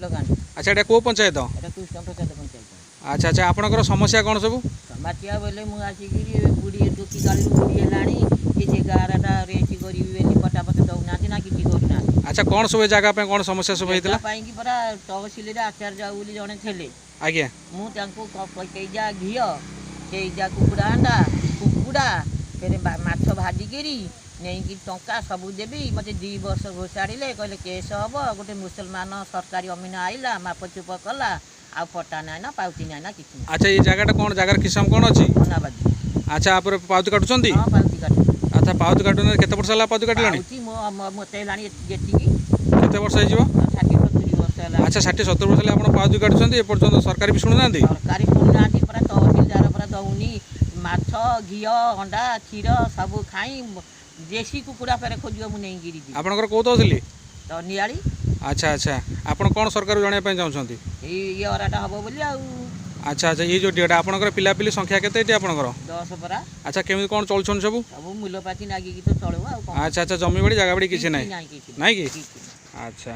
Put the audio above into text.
गाँव। अच्छा एटा को पंचायत एटा कृष्ण प्रसाद पंचायत। अच्छा अच्छा आपनकर समस्या कौन सब समस्या बोले मुझे आसिकी बुढ़ी टोकी गाड़ी बुढ़ी है किसी गाराटा रेसी करी पटापट दौना ना कि करना। अच्छा कौन सब जगह पे कौन समस्या सब होइतला कि परा तहसिल आचार्य बोली जड़े थे आज्ञा मुझा घी से कुकुड़ा अंडा कुकुड़ा फिर माछ भाजिकी नहीं टंका सबू देवी मत 2 वर्ष घोषाड़े कहले केस हम गोटे मुसलमान सरकारी अमीन आईला मापचुप कला आ पट्टा ना ना पाउती ना किसी। अच्छा ये जगह कौन जगह किसम कौन अच्छी धन्यवाद। अच्छा आप पाउती काटुछंती हाँ पाउती काटू। अच्छा पाउती काटुने केते वर्ष होला पाउती काटलानी मत जेटी केते वर्ष हो जिवो 60-70 वर्ष है। अच्छा 60-70 वर्ष आपण पाउती काटुछंती ए पर्यंत सरकार भी सुनु नांदी सरकारी शुणुना पूरा तहसिलदार पूरा दौनी माछ घी अंडा क्षीर सब खाई देशी कुकुड़ा फेर खोज मुझे गिरी आपनकर को तहसिल तो नियाली। अच्छा अच्छा आपण कौन सरकार जाने पे चाहछंती ये अराटा हम बोली आ। अच्छा अच्छा ये जो डेटा आपनकर पिला पिली संख्या केते एटी आपनकर 10 परा। अच्छा केमी कौन चलछन सब सब मूलपाती नागिकी तो चलबो आ। अच्छा अच्छा जमी बड़ी जगह बड़ी किसी नहीं नहीं नहीं कि अच्छा।